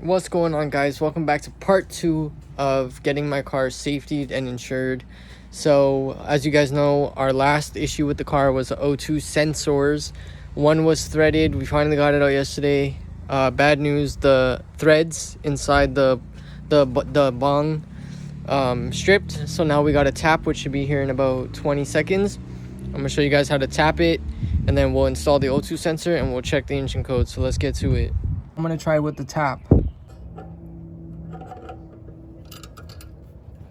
What's going on, guys? Welcome back to part 2 of getting my car safetied and insured. So as you guys know, our last issue with the car was the O2 sensors. One was threaded. We finally got it out yesterday. Bad news, the threads inside the bong stripped, so now we got a tap, which should be here in about 20 seconds. I'm gonna show you guys how to tap it, and then we'll install the O2 sensor and we'll check the engine code. So let's get to it. I'm gonna try with the tap.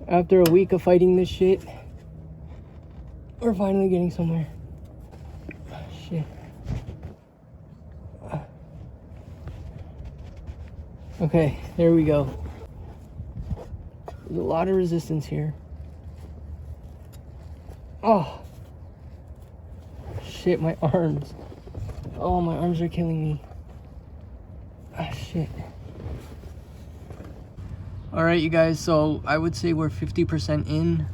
After a week of fighting this shit, we're finally getting somewhere. Shit. Okay, there we go. There's a lot of resistance here. Oh. Shit, my arms. Oh, my arms are killing me. Ah, shit. Alright, you guys, so I would say we're 50% in.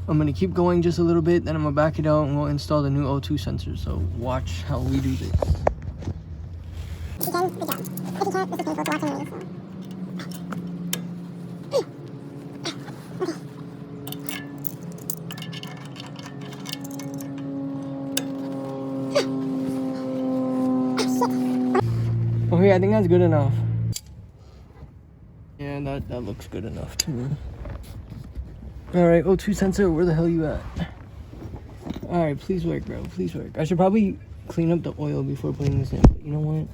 I'm going to keep going just a little bit, then I'm going to back it out and we'll install the new O2 sensor. So watch how we do this. If you can, good job. If you can't, this is painful to watch anyways. Okay, I think that's good enough. Yeah, that looks good enough to me. Alright, O2 sensor, where the hell you at? Alright, please work, bro. Please work. I should probably clean up the oil before putting this in, but you know what?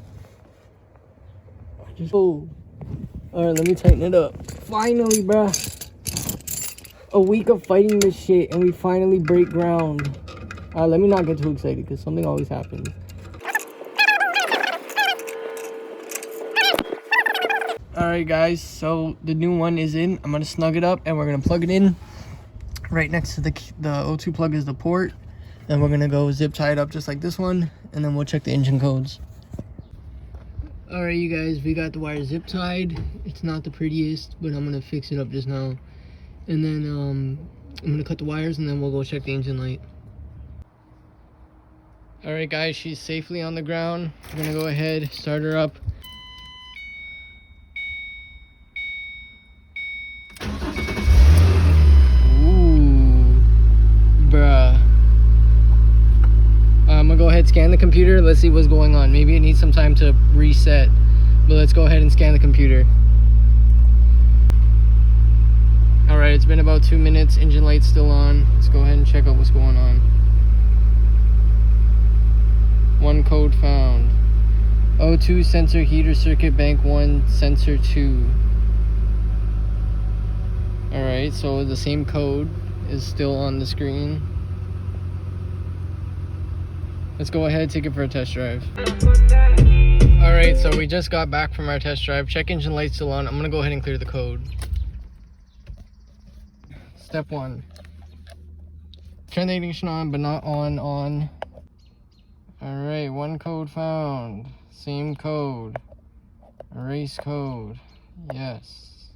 Alright, let me tighten it up. Finally, bruh. A week of fighting this shit and we finally break ground. Let me not get too excited because something always happens. Alright, guys, so the new one is in. I'm gonna snug it up and we're gonna plug it in. Right next to the O2 plug is the port. Then we're gonna go zip tie it up just like this one, and then we'll check the engine codes. Alright, you guys, we got the wire zip tied. It's not the prettiest, but I'm gonna fix it up just now. And then I'm gonna cut the wires and then we'll go check the engine light. Alright, guys, she's safely on the ground. I'm gonna go ahead, start her up. I'm gonna go ahead and scan the computer. Let's see what's going on. Maybe it needs some time to reset, but let's go ahead and scan the computer. Alright, it's been about 2 minutes. Engine light's still on. Let's go ahead and check out what's going on. One code found. O2 sensor heater circuit bank 1 sensor 2. Alright, so the same code is still on the screen. Let's go ahead and take it for a test drive. Alright, so we just got back from our test drive. Check engine light still on. I'm gonna go ahead and clear the code. Step 1. Turn the ignition on, but not on. Alright, one code found. Same code. Erase code. Yes.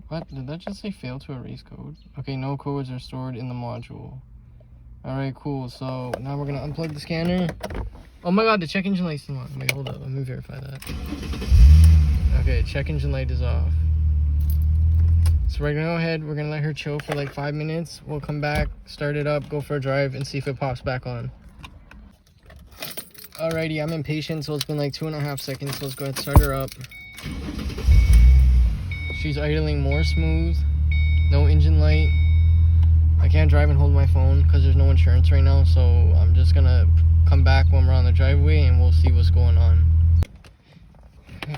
What? Did that just say fail to erase code? Okay, no codes are stored in the module. Alright, cool. So now we're gonna unplug the scanner. Oh my god, the check engine light's still on. Wait, hold up. Let me verify that. Okay, check engine light is off. So we're gonna go ahead. We're gonna let her chill for like 5 minutes. We'll come back, start it up, go for a drive, and see if it pops back on. Alrighty, I'm impatient, so it's been like 2.5 seconds. So let's go ahead and start her up. She's idling more smooth. No engine light. I can't drive and hold my phone because there's no insurance right now, so I'm just gonna come back when we're on the driveway and we'll see what's going on.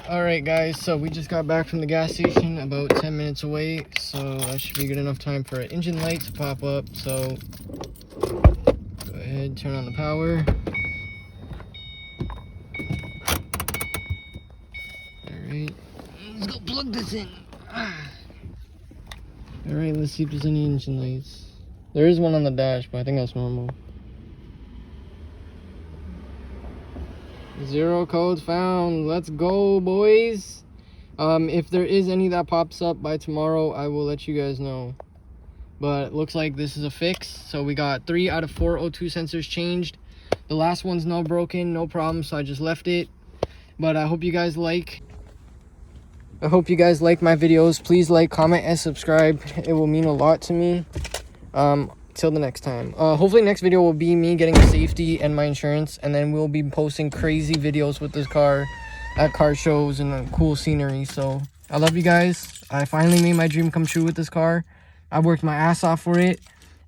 Alright, guys, so we just got back from the gas station about 10 minutes away, so that should be good enough time for an engine light to pop up. So go ahead, turn on the power. Alright, let's go plug this in. Alright, let's see if there's any engine lights. There is one on the dash, but I think that's normal. 0 codes found. Let's go, boys. If there is any that pops up by tomorrow, I will let you guys know. But it looks like this is a fix. So we got 3 out of 4 O2 sensors changed. The last one's no broken, no problem, so I just left it. But I hope you guys like my videos. Please like, comment, and subscribe. It will mean a lot to me. Till the next time. Hopefully next video will be me getting safety and my insurance, and then we'll be posting crazy videos with this car at car shows and cool scenery. So I love you guys. I finally made my dream come true with this car. I worked my ass off for it,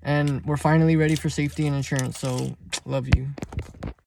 and we're finally ready for safety and insurance. So love you.